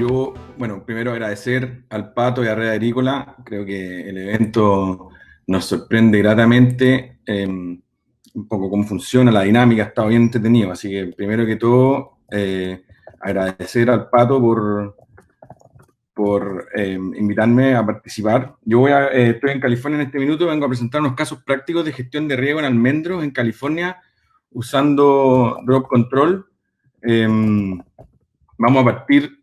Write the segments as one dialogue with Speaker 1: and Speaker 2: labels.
Speaker 1: Yo, bueno, primero agradecer al Pato y a Red Agrícola. Creo que el evento nos sorprende gratamente, un poco cómo funciona, la dinámica, ha estado bien entretenido. Así que, primero que todo, agradecer al Pato por invitarme a participar. Estoy en California en este minuto, vengo a presentar unos casos prácticos de gestión de riego en almendros en California usando Drop Control. Vamos a partir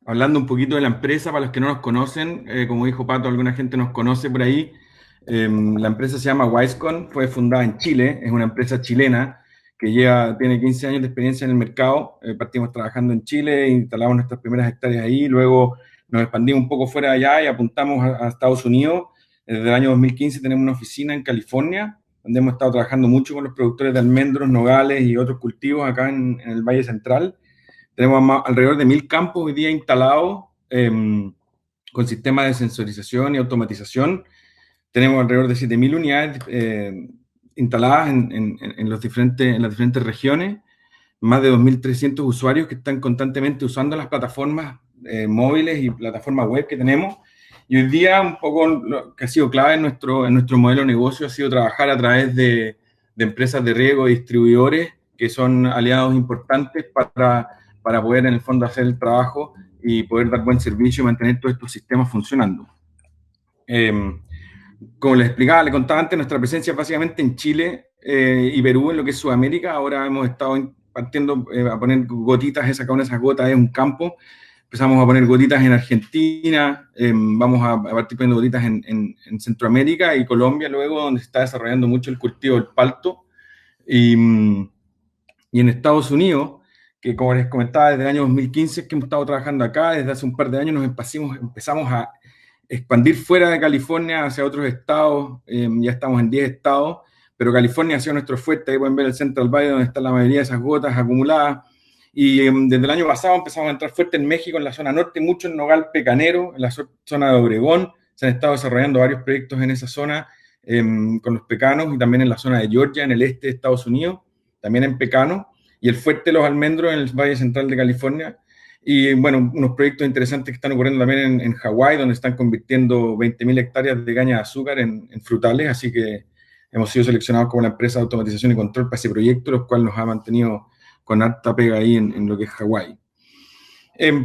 Speaker 1: hablando un poquito de la empresa, para los que no nos conocen, como dijo Pato, alguna gente nos conoce por ahí. La empresa se llama Wisecon, fue fundada en Chile, es una empresa chilena que tiene 15 años de experiencia en el mercado. Partimos trabajando en Chile, instalamos nuestras primeras hectáreas ahí, luego nos expandimos un poco fuera de allá y apuntamos a Estados Unidos. Desde el año 2015 tenemos una oficina en California, donde hemos estado trabajando mucho con los productores de almendros, nogales y otros cultivos acá en el Valle Central. Tenemos alrededor de 1.000 campos hoy día instalados con sistemas de sensorización y automatización. Tenemos alrededor de 7.000 unidades instaladas en las diferentes regiones, más de 2.300 usuarios que están constantemente usando las plataformas móviles y plataformas web que tenemos. Y hoy día un poco lo que ha sido clave en nuestro modelo de negocio ha sido trabajar a través de empresas de riego y distribuidores que son aliados importantes para poder en el fondo hacer el trabajo y poder dar buen servicio y mantener todos estos sistemas funcionando. Como les explicaba, les contaba antes, nuestra presencia es básicamente en Chile y Perú, en lo que es Sudamérica. Ahora hemos estado partiendo a poner gotitas, he sacado esas gotas, es un campo. Empezamos a poner gotitas en Argentina, vamos a partir poniendo gotitas en Centroamérica y Colombia luego, donde se está desarrollando mucho el cultivo del palto. Y en Estados Unidos, que como les comentaba, desde el año 2015 es que hemos estado trabajando acá, desde hace un par de años empezamos a expandir fuera de California hacia otros estados, ya estamos en 10 estados, pero California ha sido nuestro fuerte. Ahí pueden ver el Central Valley donde están la mayoría de esas gotas acumuladas. Y desde el año pasado empezamos a entrar fuerte en México, en la zona norte, mucho en Nogal Pecanero, en la zona de Obregón. Se han estado desarrollando varios proyectos en esa zona con los pecanos, y también en la zona de Georgia, en el este de Estados Unidos, también en pecano, y el fuerte de los almendros en el Valle Central de California. Y bueno, unos proyectos interesantes que están ocurriendo también en Hawái, donde están convirtiendo 20.000 hectáreas de caña de azúcar en frutales, así que hemos sido seleccionados como la empresa de automatización y control para ese proyecto, lo cual nos ha mantenido con harta pega ahí en lo que es Hawái.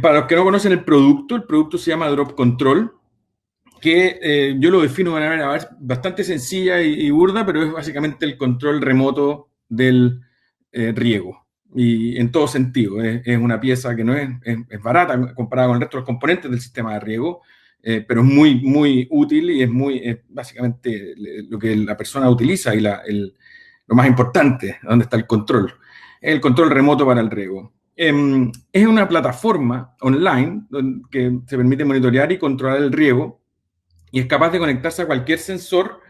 Speaker 1: Para los que no conocen el producto se llama Drop Control, que yo lo defino de una manera bastante sencilla y burda, pero es básicamente el control remoto del riego. Y en todo sentido, es una pieza que no es barata comparada con el resto de los componentes del sistema de riego, pero es muy, muy útil y es básicamente lo que la persona utiliza y lo más importante, donde está el control. El control remoto para el riego. Es una plataforma online que se permite monitorear y controlar el riego y es capaz de conectarse a cualquier sensor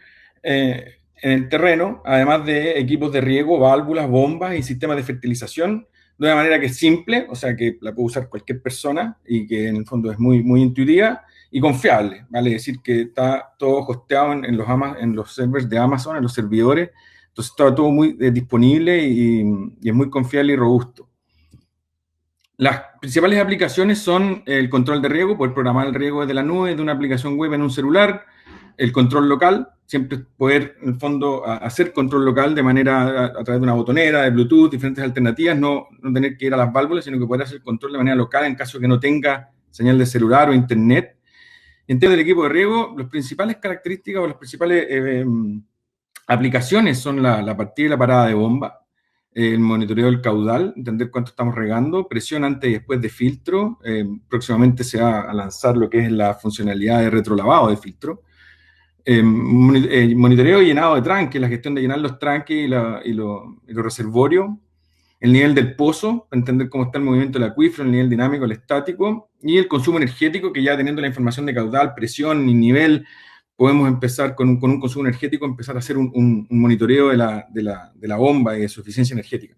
Speaker 1: en el terreno, además de equipos de riego, válvulas, bombas y sistemas de fertilización, de una manera que es simple, o sea que la puede usar cualquier persona y que en el fondo es muy, muy intuitiva y confiable. Vale decir que está todo hosteado en los servers de Amazon, en los servidores, entonces está todo muy disponible y es muy confiable y robusto. Las principales aplicaciones son el control de riego, poder programar el riego desde la nube, de una aplicación web en un celular, el control local, siempre poder, en el fondo, hacer control local de manera a través de una botonera, de Bluetooth, diferentes alternativas, no tener que ir a las válvulas, sino que poder hacer control de manera local en caso de que no tenga señal de celular o internet. En términos del equipo de riego, las principales características o las principales aplicaciones son la partida y la parada de bomba, el monitoreo del caudal, entender cuánto estamos regando, presión antes y después de filtro. Próximamente se va a lanzar lo que es la funcionalidad de retrolavado de filtro. Monitoreo y llenado de tranques, la gestión de llenar los tranques y los reservorios. El nivel del pozo, entender cómo está el movimiento del acuífero, el nivel dinámico, el estático, y el consumo energético, que ya teniendo la información de caudal, presión y nivel, podemos empezar con un consumo energético, empezar a hacer un monitoreo de la bomba y de su eficiencia energética.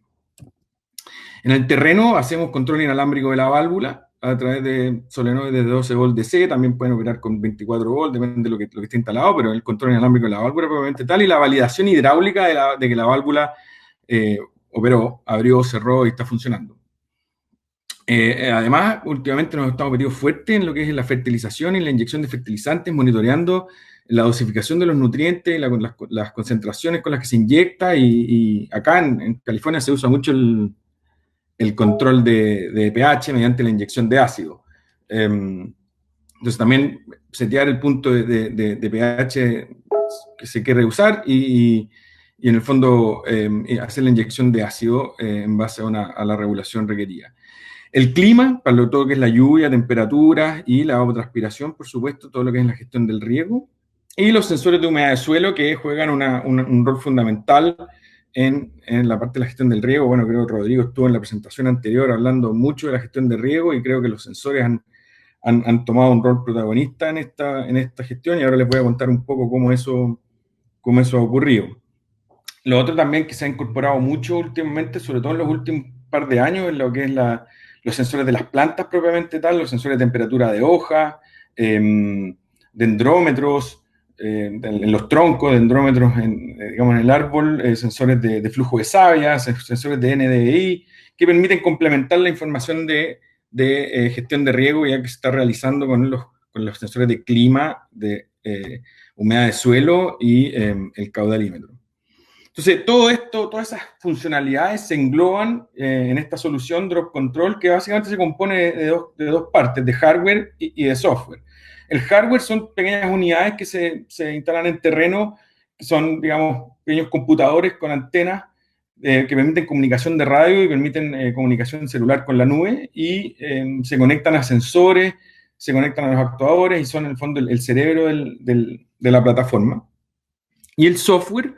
Speaker 1: En el terreno hacemos control inalámbrico de la válvula a través de solenoides de 12 volts DC, también pueden operar con 24 volts, depende de lo que esté instalado, pero el control inalámbrico de la válvula probablemente tal, y la validación hidráulica de que la válvula operó, abrió, cerró y está funcionando. Además, últimamente nos estamos metidos fuerte en lo que es la fertilización y la inyección de fertilizantes, monitoreando la dosificación de los nutrientes, las concentraciones con las que se inyecta, y acá en California se usa mucho el control de pH mediante la inyección de ácido. Entonces también setear el punto de pH que se quiere usar, y en el fondo hacer la inyección de ácido en base a la regulación requerida. El clima, para todo lo que es la lluvia, temperaturas y la evapotranspiración, por supuesto, todo lo que es la gestión del riego. Y los sensores de humedad de suelo, que juegan un rol fundamental en la parte de la gestión del riego. Bueno, creo que Rodrigo estuvo en la presentación anterior hablando mucho de la gestión del riego, y creo que los sensores han tomado un rol protagonista en esta gestión, y ahora les voy a contar un poco cómo eso ha ocurrido. Lo otro también que se ha incorporado mucho últimamente, sobre todo en los últimos par de años, es lo que es los sensores de las plantas propiamente tal, los sensores de temperatura de hoja, dendrómetros, en los troncos, dendrómetros digamos, en el árbol, sensores de flujo de savia, sensores de NDVI, que permiten complementar la información de gestión de riego ya que se está realizando con los sensores de clima, de humedad de suelo y el caudalímetro. Entonces, todo esto, todas esas funcionalidades se engloban en esta solución Drop Control, que básicamente se compone de dos partes, de hardware y de software. El hardware son pequeñas unidades que se instalan en terreno, que son, digamos, pequeños computadores con antenas que permiten comunicación de radio y permiten comunicación celular con la nube, y se conectan a sensores, se conectan a los actuadores, y son en el fondo el cerebro de la plataforma. Y el software,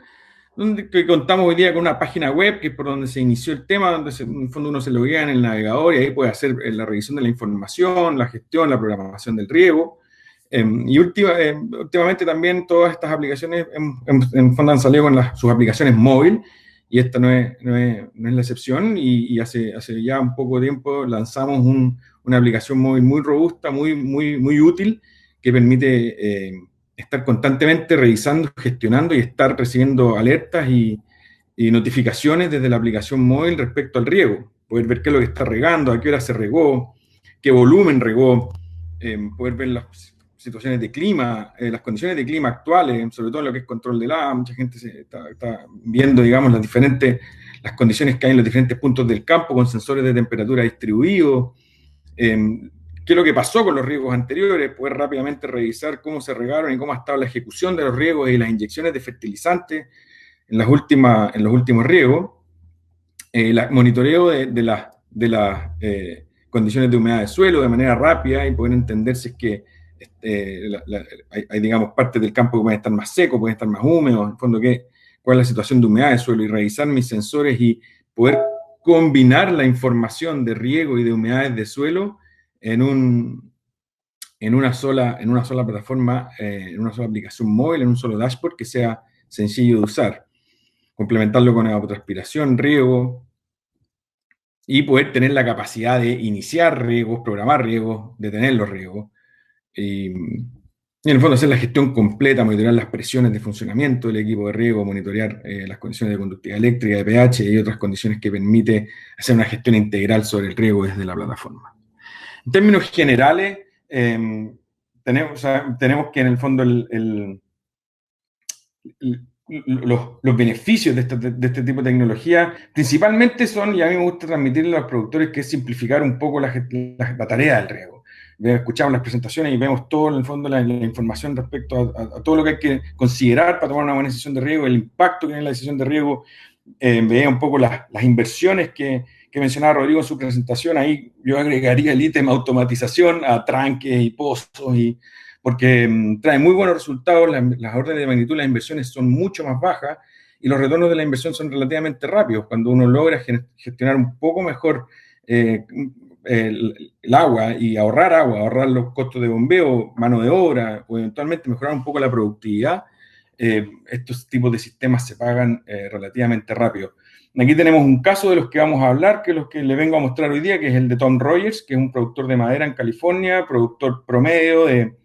Speaker 1: que contamos hoy día con una página web, que es por donde se inició el tema, donde en el fondo uno se loguea en el navegador y ahí puede hacer la revisión de la información, la gestión, la programación del riego. Últimamente también todas estas aplicaciones en fondo han salido con sus aplicaciones móviles, y esta no es la excepción, y hace ya un poco de tiempo lanzamos una aplicación móvil muy robusta, muy útil, que permite estar constantemente revisando, gestionando y estar recibiendo alertas y notificaciones desde la aplicación móvil respecto al riego. Poder ver qué es lo que está regando, a qué hora se regó, qué volumen regó, poder ver las situaciones de clima, las condiciones de clima actuales, sobre todo en lo que es control del agua. Mucha gente está viendo, digamos, las condiciones que hay en los diferentes puntos del campo con sensores de temperatura distribuidos. Qué es lo que pasó con los riegos anteriores, poder rápidamente revisar cómo se regaron y cómo ha estado la ejecución de los riegos y las inyecciones de fertilizantes en los últimos riegos, monitoreo de las condiciones de humedad de suelo de manera rápida, y poder entender si es que hay, digamos, partes del campo que pueden estar más secos, pueden estar más húmedos, en el fondo, cuál es la situación de humedad de suelo, y revisar mis sensores y poder combinar la información de riego y de humedades de suelo en una sola plataforma, en una sola aplicación móvil, en un solo dashboard que sea sencillo de usar. Complementarlo con evapotranspiración, riego, y poder tener la capacidad de iniciar riegos, programar riegos, detener los riegos, y en el fondo hacer la gestión completa, monitorear las presiones de funcionamiento del equipo de riego, monitorear las condiciones de conductividad eléctrica, de pH y otras condiciones que permite hacer una gestión integral sobre el riego desde la plataforma. En términos generales, tenemos que en el fondo los beneficios de este tipo de tecnología principalmente son, y a mí me gusta transmitirle a los productores, que es simplificar un poco la tarea del riego. Escuchamos las presentaciones y vemos todo en el fondo la información respecto a todo lo que hay que considerar para tomar una buena decisión de riego, el impacto que tiene la decisión de riego. Veía un poco las inversiones que mencionaba Rodrigo en su presentación. Ahí yo agregaría el ítem automatización a tranques y pozos, porque trae muy buenos resultados. Las órdenes de magnitud, las inversiones son mucho más bajas, y los retornos de la inversión son relativamente rápidos cuando uno logra gestionar un poco mejor el agua, y ahorrar los costos de bombeo, mano de obra, o eventualmente mejorar un poco la productividad. Estos tipos de sistemas se pagan relativamente rápido. Aquí tenemos un caso de los que vamos a hablar, que es los que le vengo a mostrar hoy día, que es el de Tom Rogers, que es un productor de madera en California, productor promedio de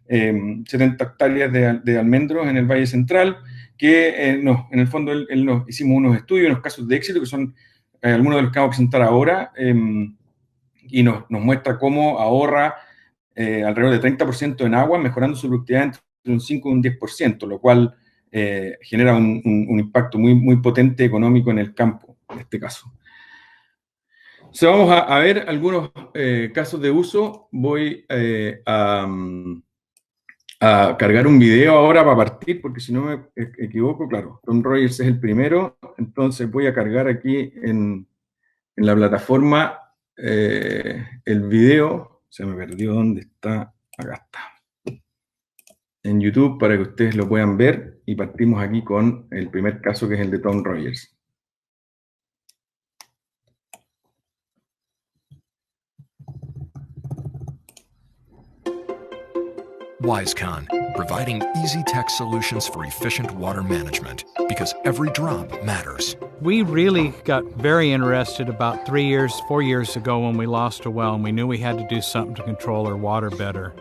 Speaker 1: 70 hectáreas de almendros en el Valle Central, que en el fondo hicimos unos estudios, unos casos de éxito, que son algunos de los que vamos a presentar ahora, y nos muestra cómo ahorra alrededor de 30% en agua, mejorando su productividad entre un 5 y un 10%, lo cual genera un impacto muy potente económico en el campo, en este caso. O sea, vamos a ver algunos casos de uso. Voy a cargar un video ahora para partir, porque si no me equivoco, claro, Tom Rogers es el primero, entonces voy a cargar aquí en la plataforma el video. Se me perdió, ¿dónde está? Acá está. En YouTube para que ustedes lo puedan ver, y partimos aquí con el primer caso, que es el de Tom Rogers.
Speaker 2: Wisecon, providing easy tech solutions for efficient water management, because every drop matters.
Speaker 3: We really got very interested about 4 years ago when we lost a well, and we knew we had to do something to control our water better.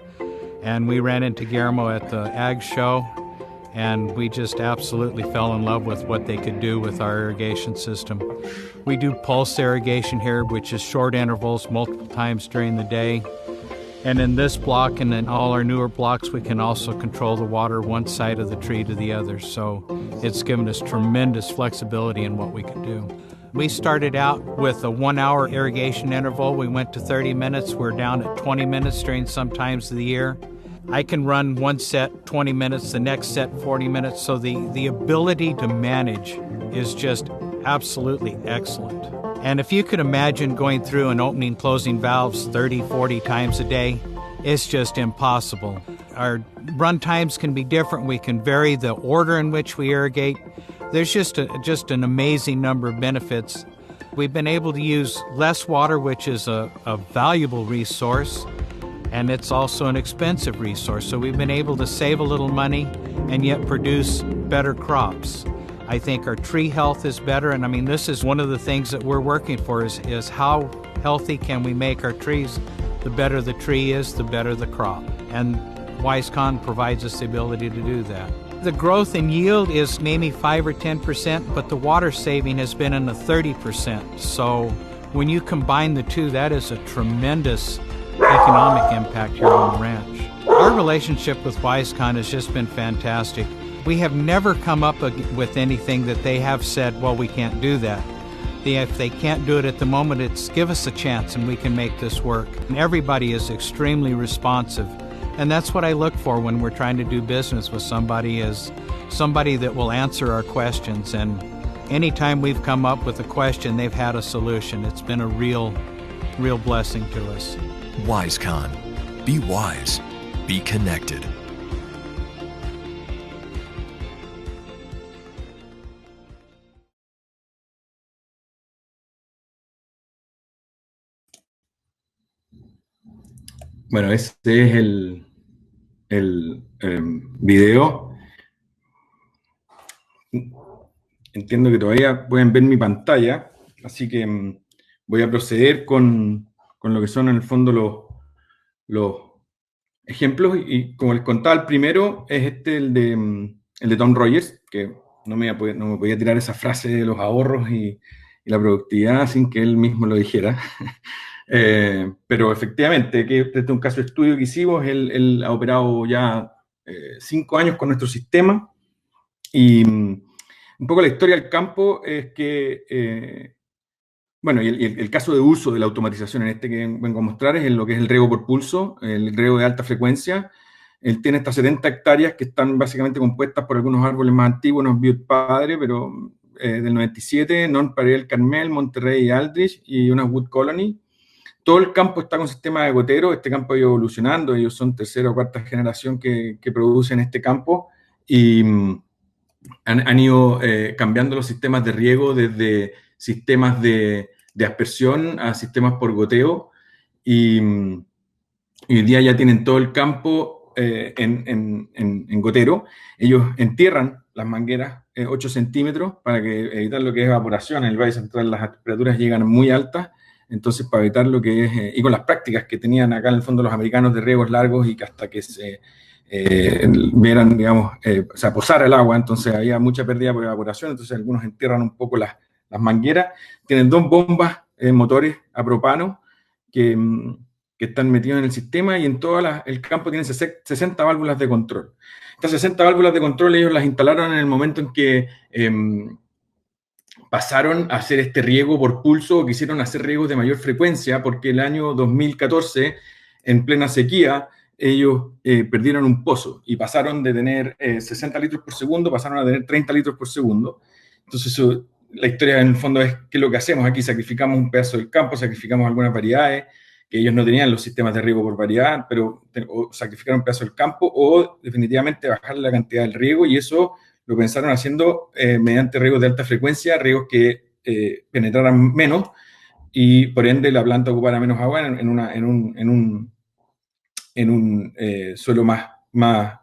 Speaker 3: And we ran into Guillermo at the Ag Show, and we just absolutely fell in love with what they could do with our irrigation system. We do pulse irrigation here, which is short intervals multiple times during the day. And in this block and in all our newer blocks, we can also control the water one side of the tree to the other. So it's given us tremendous flexibility in what we can do. We started out with a 1 hour irrigation interval. We went to 30 minutes. We're down at 20 minutes during some times of the year. I can run one set 20 minutes, the next set 40 minutes. So the ability to manage is just absolutely excellent. And if you could imagine going through and opening, closing valves 30, 40 times a day, it's just impossible. Our run times can be different. We can vary the order in which we irrigate. There's just an amazing number of benefits. We've been able to use less water, which is a valuable resource, and it's also an expensive resource. So we've been able to save a little money and yet produce better crops. I think our tree health is better, and I mean, this is one of the things that we're working for is how healthy can we make our trees. The better the tree is, the better the crop. And Wisecon provides us the ability to do that. The growth in yield is maybe 5 or 10%, but the water saving has been in the 30%. So when you combine the two, that is a tremendous economic impact here on the ranch. Our relationship with Wisecon has just been fantastic. We have never come up with anything that they have said, well, we can't do that. If they can't do it at the moment, it's give us a chance and we can make this work. And everybody is extremely responsive. And that's what I look for when we're trying to do business with somebody, is somebody that will answer our questions. And anytime we've come up with a question, they've had a solution. It's been a real blessing to us.
Speaker 2: Wisecon. Be wise. Be connected.
Speaker 1: Bueno, este es el video. Entiendo que todavía pueden ver mi pantalla, así que voy a proceder con lo que son en el fondo los ejemplos. Y como les contaba, el primero es el de Tom Rogers, que no me podía tirar esa frase de los ahorros y la productividad sin que él mismo lo dijera. Pero efectivamente, que este es un caso de estudio que hicimos. Él ha operado ya 5 años con nuestro sistema, y un poco la historia del campo es que, bueno, y el caso de uso de la automatización en este que vengo a mostrar es en lo que es el riego por pulso, el riego de alta frecuencia. Él tiene estas 70 hectáreas que están básicamente compuestas por algunos árboles más antiguos, unos Butte Padre, pero del 97, Nonpareil Carmel, Monterrey y Aldrich, y unas Wood Colony. Todo el campo está con sistema de gotero. Este campo ha ido evolucionando. Ellos son tercera o cuarta generación que producen este campo, y han ido cambiando los sistemas de riego desde sistemas de aspersión a sistemas por goteo, y hoy día ya tienen todo el campo en gotero. Ellos entierran las mangueras 8 centímetros para evitar lo que es evaporación. En el Valle Central las temperaturas llegan muy altas. Entonces, para evitar lo que es, y con las prácticas que tenían acá en el fondo los americanos de riegos largos, y que hasta que se vieran, digamos, o sea, posar el agua, entonces había mucha pérdida por evaporación. Entonces algunos entierran un poco las mangueras. Tienen 2 bombas motores a propano, que están metidos en el sistema, y en todo el campo tienen 60 válvulas de control. Estas 60 válvulas de control ellos las instalaron en el momento en que pasaron a hacer este riego por pulso, o quisieron hacer riegos de mayor frecuencia, porque el año 2014, en plena sequía, ellos perdieron un pozo y pasaron de tener 60 litros por segundo, pasaron a tener 30 litros por segundo. Entonces, la historia en el fondo es qué es lo que hacemos aquí: sacrificamos un pedazo del campo, sacrificamos algunas variedades, que ellos no tenían los sistemas de riego por variedad, pero o sacrificar un pedazo del campo, o definitivamente bajar la cantidad del riego, y eso lo pensaron haciendo mediante riegos de alta frecuencia, riegos que penetraran menos, y por ende la planta ocupara menos agua en un suelo más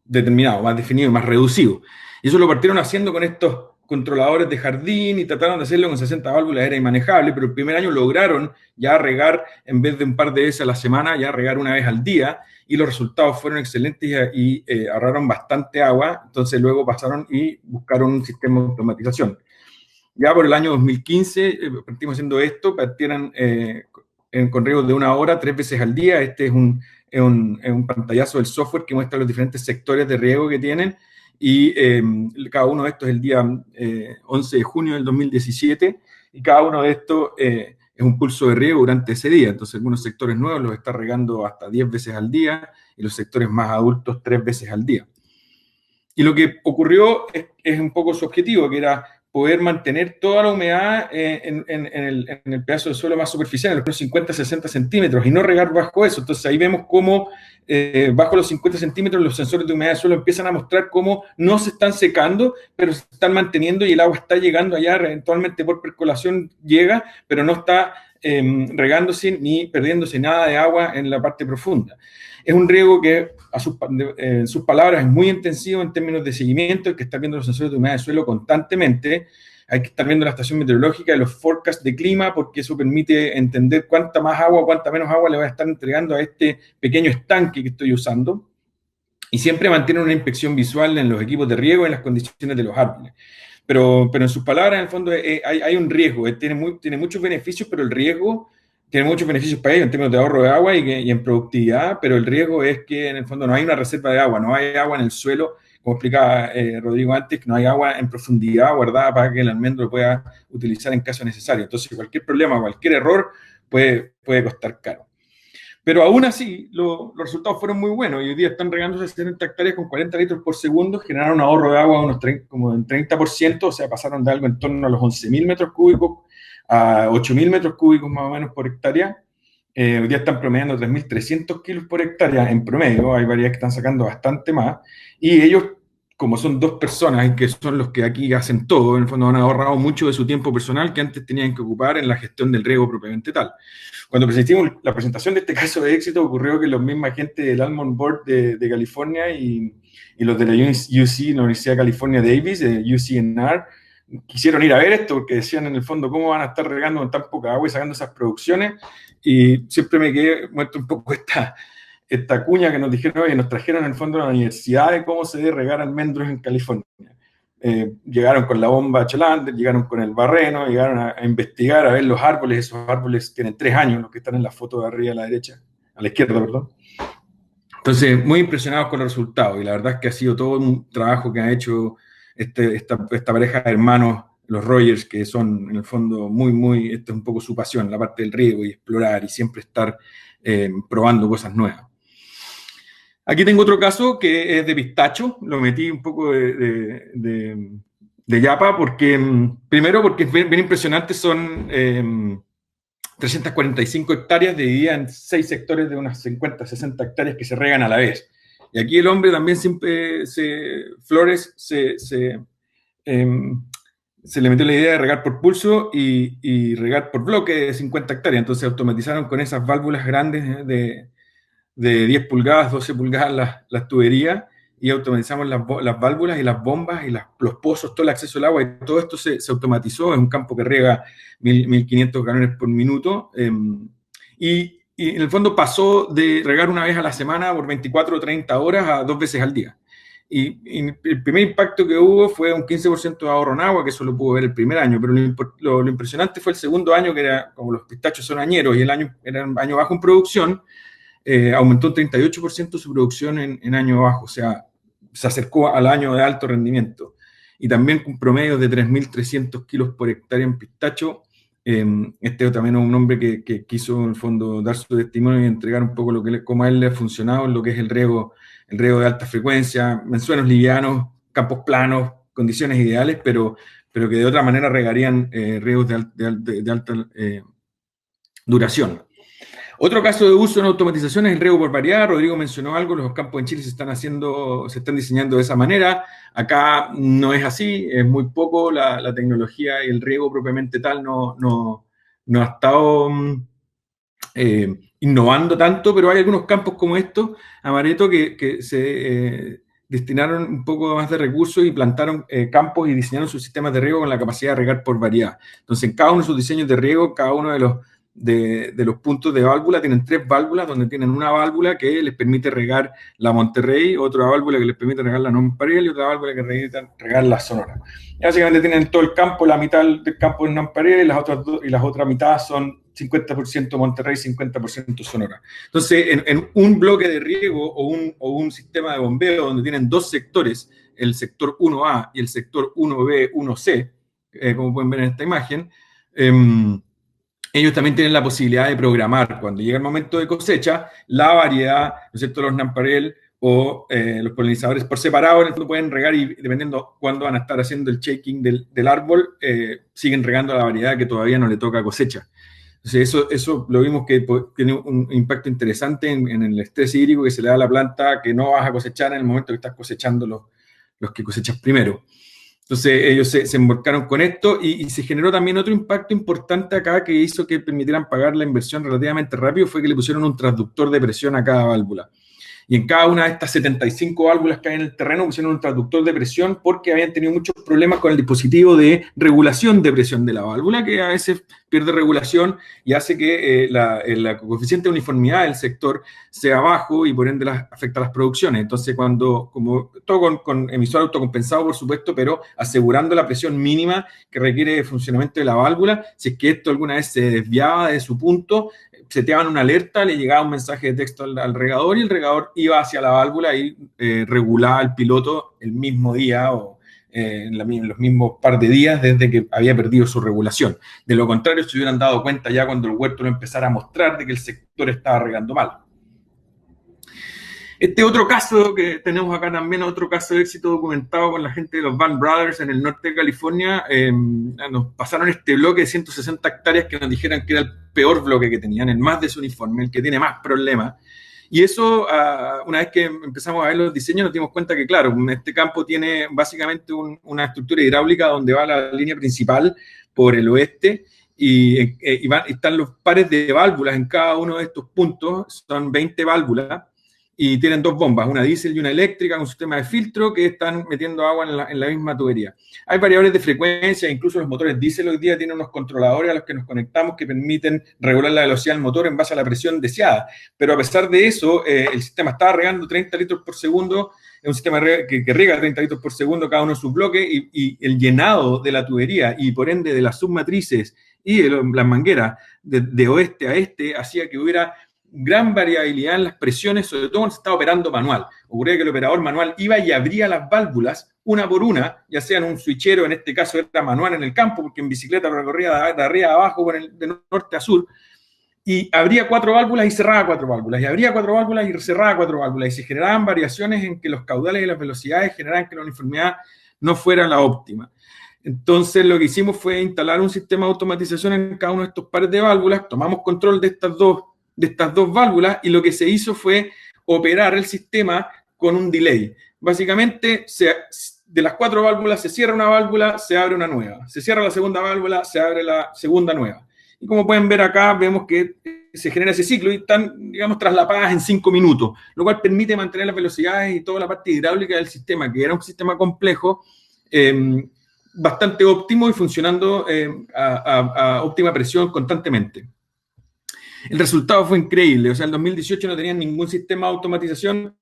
Speaker 1: determinado, más definido, más reducido. Y eso lo partieron haciendo con estos controladores de jardín, y trataron de hacerlo con 60 válvulas, era inmanejable, pero el primer año lograron ya regar, en vez de un par de veces a la semana, ya regar una vez al día, y los resultados fueron excelentes y ahorraron bastante agua. Entonces luego pasaron y buscaron un sistema de automatización. Ya por el año 2015 partimos haciendo esto, partieron con riegos de 1 hora, 3 veces al día. Este es un pantallazo del software que muestra los diferentes sectores de riego que tienen, y cada uno de estos es el día 11 de junio del 2017, y cada uno de estos es un pulso de riego durante ese día. Entonces, algunos sectores nuevos los está regando hasta 10 veces al día, y los sectores más adultos 3 veces al día. Y lo que ocurrió es un poco su objetivo, que era poder mantener toda la humedad en el pedazo de suelo más superficial, en los 50-60 centímetros, y no regar bajo eso. Entonces ahí vemos cómo bajo los 50 centímetros los sensores de humedad del suelo empiezan a mostrar cómo no se están secando, pero se están manteniendo, y el agua está llegando allá, eventualmente por percolación llega, pero no está regándose ni perdiéndose nada de agua en la parte profunda. Es un riego que, en sus palabras, es muy intensivo en términos de seguimiento. Hay que estar viendo los sensores de humedad del suelo constantemente, hay que estar viendo la estación meteorológica y los forecasts de clima, porque eso permite entender cuánta más agua, cuánta menos agua le va a estar entregando a este pequeño estanque que estoy usando. Y siempre mantiene una inspección visual en los equipos de riego y en las condiciones de los árboles. Pero en sus palabras, en el fondo, hay un riesgo. Tiene muchos beneficios, pero el riesgo tiene muchos beneficios para ellos en términos de ahorro de agua y en productividad, pero el riesgo es que en el fondo no hay una reserva de agua, no hay agua en el suelo, como explicaba Rodrigo antes, que no hay agua en profundidad guardada para que el almendro lo pueda utilizar en caso necesario. Entonces, cualquier problema, cualquier error puede costar caro. Pero aún así, los resultados fueron muy buenos, y hoy día están regándose 70 hectáreas con 40 litros por segundo, generaron un ahorro de agua como en 30%, o sea, pasaron de algo en torno a los 11.000 metros cúbicos a 8.000 metros cúbicos más o menos por hectárea. Hoy día están promediando 3.300 kilos por hectárea en promedio, hay variedades que están sacando bastante más, y ellos, como son 2 personas, que son los que aquí hacen todo, en el fondo han ahorrado mucho de su tiempo personal que antes tenían que ocupar en la gestión del riego propiamente tal. Cuando presentamos la presentación de este caso de éxito, ocurrió que los mismos agentes del Almond Board de California y los de la UC, la Universidad de California Davis, UCNR, quisieron ir a ver esto, porque decían en el fondo cómo van a estar regando con tan poca agua y sacando esas producciones, y siempre me quedé muerto un poco esta cuña que nos dijeron, oye, nos trajeron en el fondo a la universidad de cómo se debe regar almendros en California. Llegaron con la bomba Cholander, llegaron con el barreno, llegaron a investigar, a ver los árboles. Esos árboles tienen 3 años, los que están en la foto de arriba a la derecha, a la izquierda, perdón. Entonces, muy impresionados con los resultados, y la verdad es que ha sido todo un trabajo que ha hecho esta pareja de hermanos, los Rogers, que son en el fondo esto es un poco su pasión, la parte del riego y explorar y siempre estar probando cosas nuevas. Aquí tengo otro caso que es de pistacho, lo metí un poco de yapa, primero porque es bien impresionante, son 345 hectáreas divididas en 6 sectores de unas 50, 60 hectáreas que se regan a la vez. Y aquí el hombre también siempre Flores se le metió la idea de regar por pulso y regar por bloque de 50 hectáreas. Entonces automatizaron con esas válvulas grandes de 10 pulgadas, 12 pulgadas las tuberías, y automatizamos las válvulas y las bombas y los pozos, todo el acceso al agua, y todo esto se automatizó. Es un campo que riega 1.500 galones por minuto, y en el fondo pasó de regar una vez a la semana por 24 o 30 horas a 2 veces al día. y el primer impacto que hubo fue un 15% de ahorro en agua, que eso lo pudo ver el primer año, pero lo impresionante fue el segundo año, que era, como los pistachos son añeros y el año era un año bajo en producción, aumentó un 38% su producción en año bajo, o sea, se acercó al año de alto rendimiento. Y también con promedio de 3.300 kilos por hectárea en pistacho. Este también es un hombre que quiso, en el fondo, dar su testimonio y entregar un poco cómo a él le ha funcionado en lo que es el riego de alta frecuencia, en suelos livianos, campos planos, condiciones ideales, pero que de otra manera regarían riegos de alta duración. Otro caso de uso en automatización es el riego por variedad. Rodrigo mencionó algo, los campos en Chile se están diseñando de esa manera. Acá no es así, es muy poco la tecnología y el riego propiamente tal no ha estado innovando tanto, pero hay algunos campos como estos, Amaretto, que se destinaron un poco más de recursos y plantaron campos y diseñaron sus sistemas de riego con la capacidad de regar por variedad. Entonces, en cada uno de sus diseños de riego, cada uno de los puntos de válvula tienen 3 válvulas, donde tienen una válvula que les permite regar la Monterrey, otra válvula que les permite regar la Nonpareil y otra válvula que permite regar la Sonora. Y básicamente tienen todo el campo, la mitad del campo es Nonpareil y las otras mitad son 50% Monterrey, 50% Sonora. Entonces, en un bloque de riego o un sistema de bombeo donde tienen 2 sectores, el sector 1A y el sector 1B, 1C, como pueden ver en esta imagen, ellos también tienen la posibilidad de programar, cuando llega el momento de cosecha, la variedad, ¿no es cierto?, los Nonpareil o los polinizadores por separado, en el fondo pueden regar y dependiendo cuándo van a estar haciendo el shaking del árbol, siguen regando la variedad que todavía no le toca cosecha. Entonces eso lo vimos que tiene un impacto interesante en el estrés hídrico que se le da a la planta, que no vas a cosechar en el momento que estás cosechando los que cosechas primero. Entonces ellos se embarcaron con esto y se generó también otro impacto importante acá que hizo que permitieran pagar la inversión relativamente rápido, fue que le pusieron un transductor de presión a cada válvula. Y en cada una de estas 75 válvulas que hay en el terreno pusieron un transductor de presión porque habían tenido muchos problemas con el dispositivo de regulación de presión de la válvula, que a veces pierde regulación y hace que el coeficiente de uniformidad del sector sea bajo y por ende afecta a las producciones. Entonces, como todo con emisor autocompensado, por supuesto, pero asegurando la presión mínima que requiere el funcionamiento de la válvula, si es que esto alguna vez se desviaba de su punto, seteaban una alerta, le llegaba un mensaje de texto al regador y el regador iba hacia la válvula y regulaba el piloto el mismo día o en los mismos par de días desde que había perdido su regulación. De lo contrario, se hubieran dado cuenta ya cuando el huerto lo empezara a mostrar de que el sector estaba regando mal. Este otro caso que tenemos acá también, otro caso de éxito documentado con la gente de los Van Brothers en el norte de California, nos pasaron este bloque de 160 hectáreas que nos dijeran que era el peor bloque que tenían, el más desuniforme, el que tiene más problemas. Y eso, una vez que empezamos a ver los diseños, nos dimos cuenta que, claro, este campo tiene básicamente una estructura hidráulica donde va la línea principal por el oeste y están los pares de válvulas en cada uno de estos puntos, son 20 válvulas, y tienen 2 bombas, una diésel y una eléctrica, con un sistema de filtro que están metiendo agua en la misma tubería. Hay variables de frecuencia, incluso los motores diésel hoy día tienen unos controladores a los que nos conectamos que permiten regular la velocidad del motor en base a la presión deseada. Pero a pesar de eso, el sistema estaba regando 30 litros por segundo, es un sistema que riega 30 litros por segundo cada uno de sus bloques, y el llenado de la tubería y por ende de las submatrices y de las mangueras de oeste a este hacía que hubiera gran variabilidad en las presiones, sobre todo cuando se estaba operando manual. Ocurría que el operador manual iba y abría las válvulas una por una, ya sea en un switchero, en este caso era manual en el campo, porque en bicicleta lo recorría de arriba a abajo, de norte a sur, y abría 4 válvulas y cerraba 4 válvulas, y abría 4 válvulas y cerraba 4 válvulas, y se generaban variaciones en que los caudales y las velocidades generaban que la uniformidad no fuera la óptima. Entonces lo que hicimos fue instalar un sistema de automatización en cada uno de estos pares de válvulas, tomamos control de estas dos válvulas y lo que se hizo fue operar el sistema con un delay. Básicamente, de las 4 válvulas se cierra una válvula, se abre una nueva. Se cierra la segunda válvula, se abre la segunda nueva. Y como pueden ver acá, vemos que se genera ese ciclo y están, digamos, traslapadas en 5 minutos, lo cual permite mantener las velocidades y toda la parte hidráulica del sistema, que era un sistema complejo, bastante óptimo y funcionando a óptima presión constantemente. El resultado fue increíble, o sea, en 2018 no tenían ningún sistema de automatización,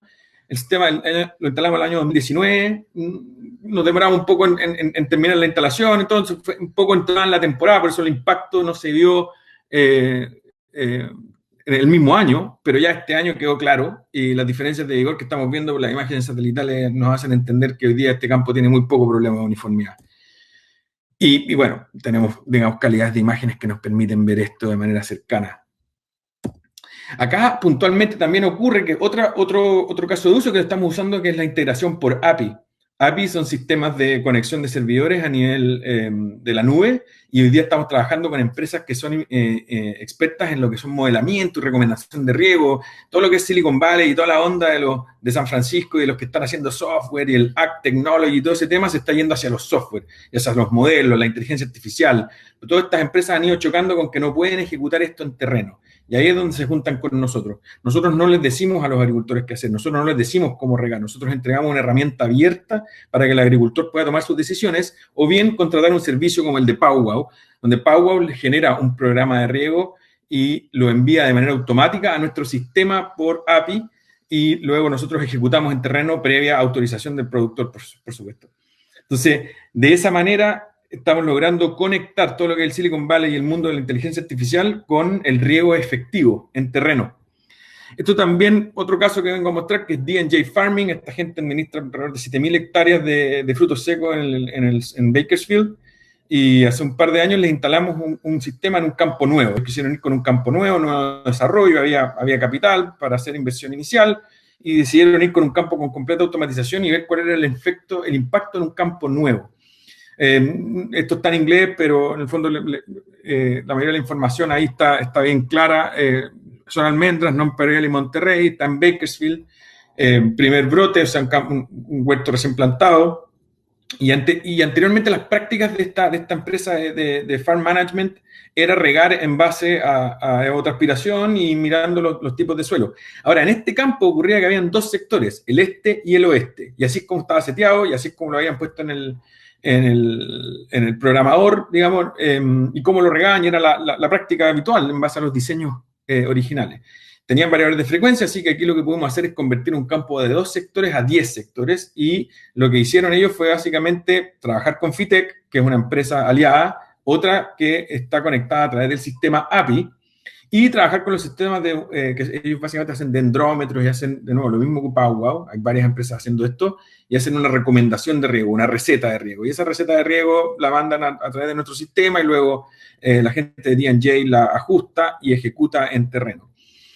Speaker 1: El sistema lo instalamos el año 2019, nos demoramos un poco en terminar la instalación, entonces fue un poco entrar en la temporada, por eso el impacto no se vio en el mismo año, pero ya este año quedó claro, y las diferencias de vigor que estamos viendo por las imágenes satelitales nos hacen entender que hoy día este campo tiene muy poco problema de uniformidad. Y bueno, tenemos, digamos, calidades de imágenes que nos permiten ver esto de manera cercana. Acá puntualmente también ocurre que otro caso de uso que estamos usando, que es la integración por API. API son sistemas de conexión de servidores a nivel de la nube, y hoy día estamos trabajando con empresas que son expertas en lo que son modelamiento y recomendación de riego, todo lo que es Silicon Valley y toda la onda de San Francisco y de los que están haciendo software y el Act Technology y todo ese tema se está yendo hacia los software, hacia los modelos, la inteligencia artificial. Pero todas estas empresas han ido chocando con que no pueden ejecutar esto en terreno. Y ahí es donde se juntan con nosotros. Nosotros no les decimos a los agricultores qué hacer, nosotros no les decimos cómo regar, nosotros entregamos una herramienta abierta para que el agricultor pueda tomar sus decisiones, o bien contratar un servicio como el de Powwow, donde Powwow le genera un programa de riego y lo envía de manera automática a nuestro sistema por API, y luego nosotros ejecutamos en terreno previa autorización del productor, por supuesto. Entonces, de esa manera estamos logrando conectar todo lo que es el Silicon Valley y el mundo de la inteligencia artificial con el riego efectivo en terreno. Esto también, otro caso que vengo a mostrar, que es D&J Farming. Esta gente administra alrededor de 7.000 hectáreas de frutos secos en Bakersfield, y hace un par de años les instalamos un sistema en un campo nuevo. Quisieron ir con un campo nuevo desarrollo, había capital para hacer inversión inicial, y decidieron ir con un campo con completa automatización y ver cuál era el impacto en un campo nuevo. Esto está en inglés, pero en el fondo la mayoría de la información ahí está bien clara. Son almendras, Nonpareil y Monterrey, está en Bakersfield, primer brote, o sea, un huerto recién plantado. Y anteriormente las prácticas de esta empresa de farm management era regar en base a evapotranspiración y mirando los tipos de suelo. Ahora, en este campo ocurría que habían dos sectores, el este y el oeste, y así es como estaba seteado, y así es como lo habían puesto en el programador, digamos, y cómo lo regaban, y era la práctica habitual en base a los diseños originales. Tenían variables de frecuencia, así que aquí lo que pudimos hacer es convertir un campo de 2 sectores a 10 sectores, y lo que hicieron ellos fue básicamente trabajar con Fitech, que es una empresa aliada, otra que está conectada a través del sistema API, y trabajar con los sistemas que ellos básicamente hacen dendrómetros y hacen, de nuevo, lo mismo que Powwow. Hay varias empresas haciendo esto, y hacen una recomendación de riego, una receta de riego. Y esa receta de riego la mandan a través de nuestro sistema, y luego la gente de D&J la ajusta y ejecuta en terreno.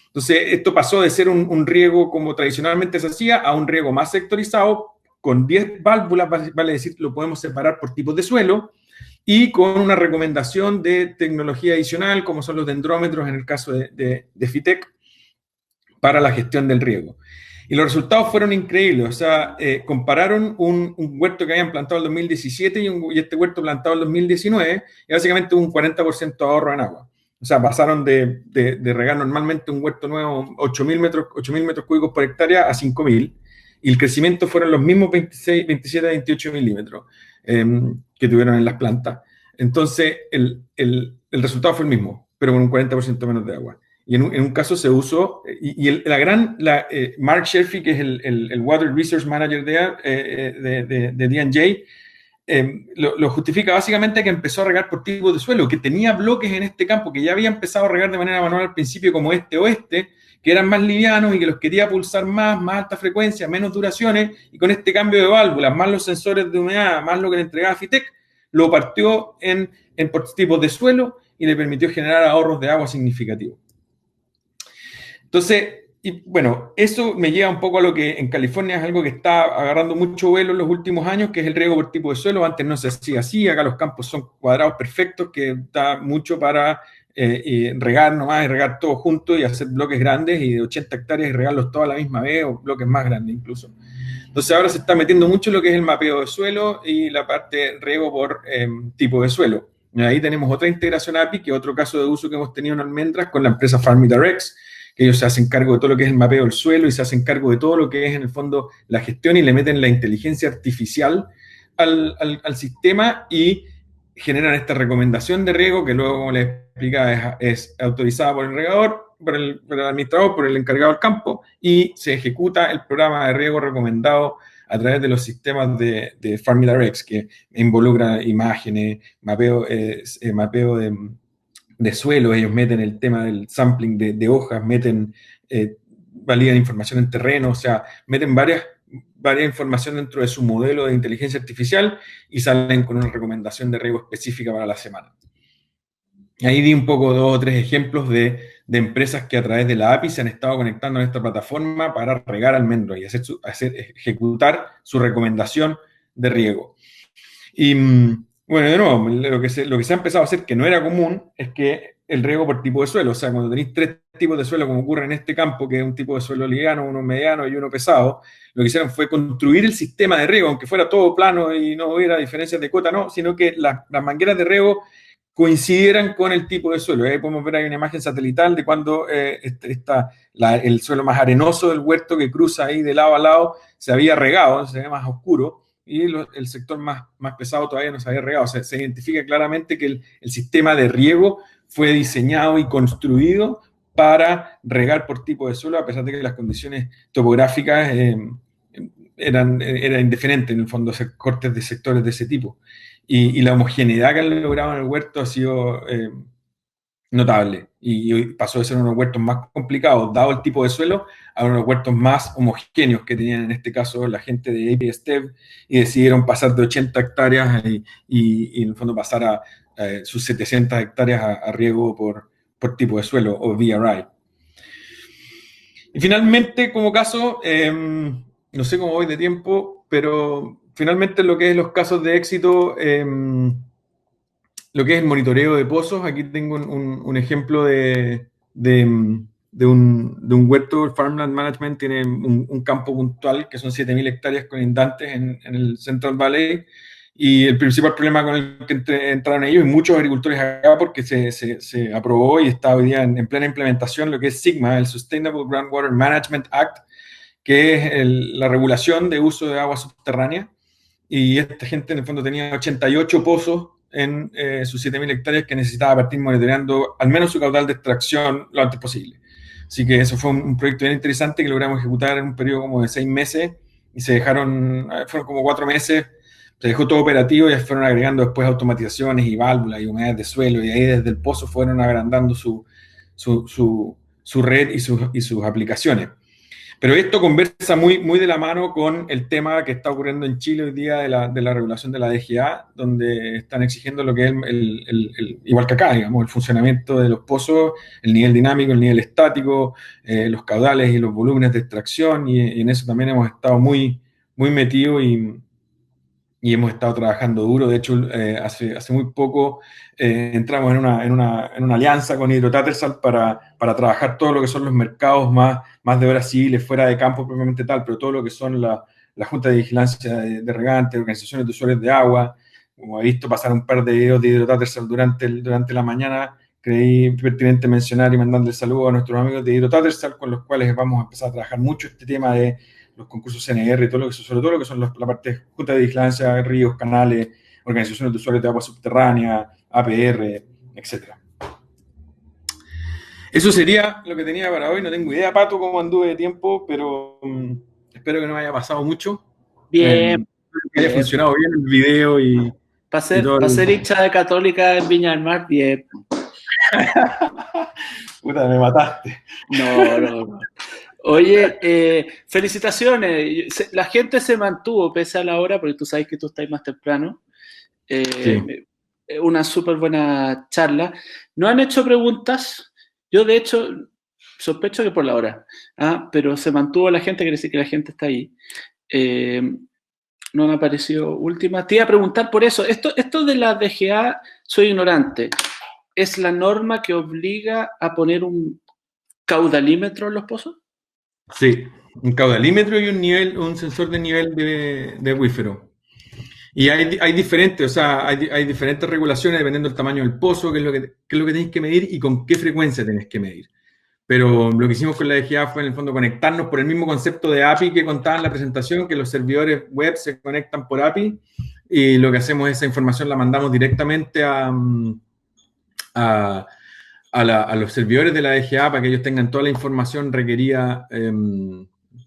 Speaker 1: Entonces, esto pasó de ser un riego como tradicionalmente se hacía a un riego más sectorizado, con 10 válvulas, vale decir, lo podemos separar por tipos de suelo, y con una recomendación de tecnología adicional, como son los dendrómetros en el caso de Fitech, para la gestión del riego. Y los resultados fueron increíbles. O sea, compararon un huerto que habían plantado en el 2017 y este huerto plantado en el 2019, y básicamente un 40% de ahorro en agua. O sea, pasaron de regar normalmente un huerto nuevo 8.000 metros cúbicos por hectárea a 5.000, y el crecimiento fueron los mismos 26, 27, 28 milímetros que tuvieron en las plantas. Entonces, el resultado fue el mismo, pero con un 40% menos de agua. Y en un caso se usó, Mark Sherfy, que es el Water Resource Manager de D&J, lo justifica básicamente que empezó a regar por tipo de suelo, que tenía bloques en este campo que ya había empezado a regar de manera manual al principio, como oeste, que eran más livianos y que los quería pulsar más alta frecuencia, menos duraciones, y con este cambio de válvulas, más los sensores de humedad, más lo que le entregaba Fitech, lo partió en por tipos de suelo y le permitió generar ahorros de agua significativos. Entonces, y bueno, eso me lleva un poco a lo que en California es algo que está agarrando mucho vuelo en los últimos años, que es el riego por tipo de suelo. Antes no se hacía así, acá los campos son cuadrados perfectos, que da mucho para regar nomás, y regar todo junto y hacer bloques grandes, y de 80 hectáreas y regarlos todos a la misma vez, o bloques más grandes incluso. Entonces ahora se está metiendo mucho lo que es el mapeo de suelo y la parte riego por tipo de suelo. Y ahí tenemos otra integración API, que es otro caso de uso que hemos tenido en almendras con la empresa FarmiDirect, que ellos se hacen cargo de todo lo que es el mapeo del suelo y se hacen cargo de todo lo que es, en el fondo, la gestión, y le meten la inteligencia artificial al sistema y generan esta recomendación de riego que luego, como les explicaba, es autorizada por el regador, por el administrador, por el encargado del campo, y se ejecuta el programa de riego recomendado a través de los sistemas de FarmIDRX, que involucra imágenes, mapeo de suelo. Ellos meten el tema del sampling de hojas, validan información en terreno, o sea, meten varias información dentro de su modelo de inteligencia artificial y salen con una recomendación de riego específica para la semana. Ahí di un poco 2 o 3 ejemplos de empresas que a través de la API se han estado conectando a esta plataforma para regar almendros y ejecutar su recomendación de riego. Y bueno, de nuevo, lo que se ha empezado a hacer, que no era común, es que el riego por tipo de suelo, o sea, cuando tenéis 3 tipos de suelo, como ocurre en este campo, que es un tipo de suelo liviano, uno mediano y uno pesado, lo que hicieron fue construir el sistema de riego, aunque fuera todo plano y no hubiera diferencias de cota, no, sino que las mangueras de riego coincidieran con el tipo de suelo. Ahí podemos ver, hay una imagen satelital de cuando el suelo más arenoso del huerto que cruza ahí de lado a lado se había regado, se ve más oscuro, y el sector más pesado todavía no se había regado. O sea, se identifica claramente que el sistema de riego fue diseñado y construido para regar por tipo de suelo, a pesar de que las condiciones topográficas eran indiferentes, en el fondo, hacer cortes de sectores de ese tipo. Y la homogeneidad que han logrado en el huerto ha sido notable. Y pasó de ser unos huertos más complicados, dado el tipo de suelo, a unos huertos más homogéneos que tenían en este caso la gente de APSTEV, y decidieron pasar de 80 hectáreas y en el fondo pasar a sus 700 hectáreas a riego por tipo de suelo, o VRI. Y finalmente, como caso, no sé cómo voy de tiempo, pero finalmente lo que es los casos de éxito, lo que es el monitoreo de pozos, aquí tengo un ejemplo de un huerto. El Farmland Management tiene un campo puntual que son 7.000 hectáreas colindantes en el Central Valley, y el principal problema con el que entraron ellos y muchos agricultores acá, porque se aprobó y está hoy día en plena implementación lo que es SGMA, el Sustainable Groundwater Management Act, que es la regulación de uso de agua subterránea. Y esta gente en el fondo tenía 88 pozos en sus 7.000 hectáreas que necesitaba partir monitoreando al menos su caudal de extracción lo antes posible. Así que eso fue un proyecto bien interesante que logramos ejecutar en un periodo como de 6 meses, y fueron como 4 meses, se dejó todo operativo y fueron agregando después automatizaciones y válvulas y humedades de suelo, y ahí desde el pozo fueron agrandando su red y sus aplicaciones. Pero esto conversa muy de la mano con el tema que está ocurriendo en Chile hoy día de la regulación de la DGA, donde están exigiendo lo que es igual que acá, digamos, el funcionamiento de los pozos, el nivel dinámico, el nivel estático, los caudales y los volúmenes de extracción, y en eso también hemos estado muy metidos y hemos estado trabajando duro. De hecho, hace muy poco entramos en una alianza con Hydrotattersall para trabajar todo lo que son los mercados más de obras civiles, fuera de campo propiamente tal, pero todo lo que son la Junta de Vigilancia de Regantes, organizaciones de usuarios de agua. Como he visto pasar un par de videos de Hydrotattersall durante la mañana, creí pertinente mencionar y mandarle saludos a nuestros amigos de Hydrotattersall, con los cuales vamos a empezar a trabajar mucho este tema de los concursos CNR, sobre todo lo que son la parte Junta de Vigilancia, ríos, canales, organizaciones de usuarios de agua subterránea, APR, etc. Eso sería lo que tenía para hoy. No tengo idea, Pato, cómo anduve de tiempo, pero espero que no me haya pasado mucho.
Speaker 4: Bien.
Speaker 1: Que haya funcionado bien el video y...
Speaker 4: Para ser hincha de Católica en Viña del Mar, bien.
Speaker 1: Puta, me mataste.
Speaker 4: No. Oye, felicitaciones. La gente se mantuvo pese a la hora, porque tú sabes que tú estás más temprano.
Speaker 1: Sí.
Speaker 4: Una súper buena charla. ¿No han hecho preguntas? Yo, de hecho, sospecho que por la hora. Pero se mantuvo la gente, quiere decir que la gente está ahí. No han aparecido últimas. Te iba a preguntar por eso. Esto de la DGA, soy ignorante. ¿Es la norma que obliga a poner un caudalímetro en los pozos?
Speaker 1: Sí, un caudalímetro y un sensor de nivel de acuífero. Y hay diferentes, o sea, hay diferentes regulaciones dependiendo del tamaño del pozo, qué es lo que tenéis que medir y con qué frecuencia tenéis que medir. Pero lo que hicimos con la DGA fue, en el fondo, conectarnos por el mismo concepto de API que contaba en la presentación, que los servidores web se conectan por API, y lo que hacemos es esa información la mandamos directamente a a los servidores de la DGA para que ellos tengan toda la información requerida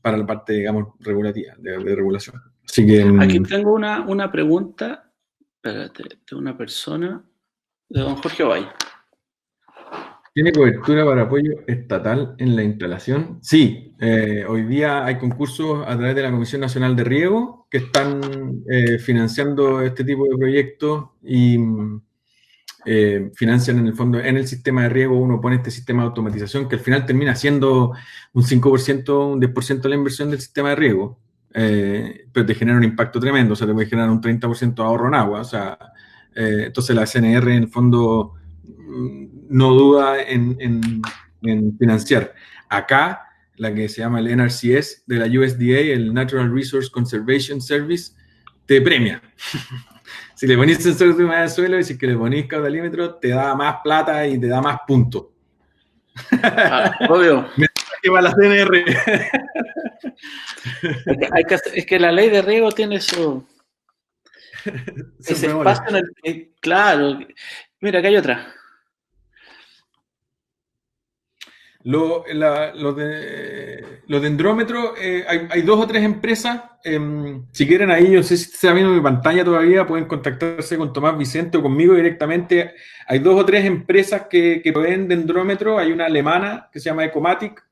Speaker 1: para la parte, digamos, regulativa, de regulación. Así que,
Speaker 4: aquí tengo una pregunta, espérate, de una persona, de don Jorge Ovalle.
Speaker 1: ¿Tiene cobertura para apoyo estatal en la instalación? Sí, hoy día hay concursos a través de la Comisión Nacional de Riego que están financiando este tipo de proyectos y financian en el fondo, en el sistema de riego uno pone este sistema de automatización que al final termina siendo un 5%, un 10% de la inversión del sistema de riego, pero te genera un impacto tremendo, o sea, te puede generar un 30% de ahorro en agua, o sea, entonces la CNR en el fondo no duda en financiar. Acá, la que se llama el NRCS de la USDA, el Natural Resource Conservation Service, te premia. Si le ponís sensores de humedad del suelo y si que le ponís caudalímetro, te da más plata y te da más puntos.
Speaker 4: Obvio.
Speaker 1: Que va la CNR.
Speaker 4: Es que la ley de riego tiene ese espacio en el que, claro. Mira, acá hay otra.
Speaker 1: Los dendrómetros, hay 2 o 3 empresas. Si quieren ahí, yo no sé si está viendo mi pantalla todavía, pueden contactarse con Tomás Vicente o conmigo directamente. Hay 2 o 3 empresas que proveen dendrómetros. Hay una alemana que se llama Ecomatic,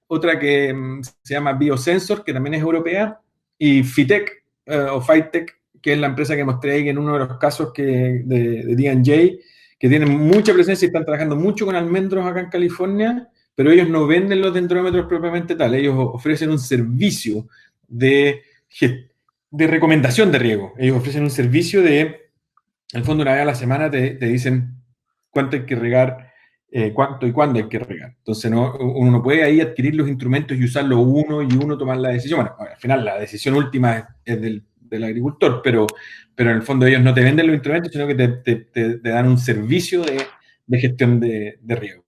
Speaker 1: otra que se llama Biosensor, que también es europea, y Fitec, o Fitec, que es la empresa que mostré ahí en uno de los casos de D&J, que tienen mucha presencia y están trabajando mucho con almendros acá en California, pero ellos no venden los dendrómetros propiamente tal, ellos ofrecen un servicio de recomendación de riego. Ellos ofrecen un servicio de, al fondo, una vez a la semana te dicen cuánto hay que regar, cuánto y cuándo hay que regar. Entonces uno no puede ahí adquirir los instrumentos y usarlo uno tomar la decisión. Bueno, al final la decisión última es del agricultor, pero en el fondo ellos no te venden los instrumentos, sino que te dan un servicio de gestión de riego.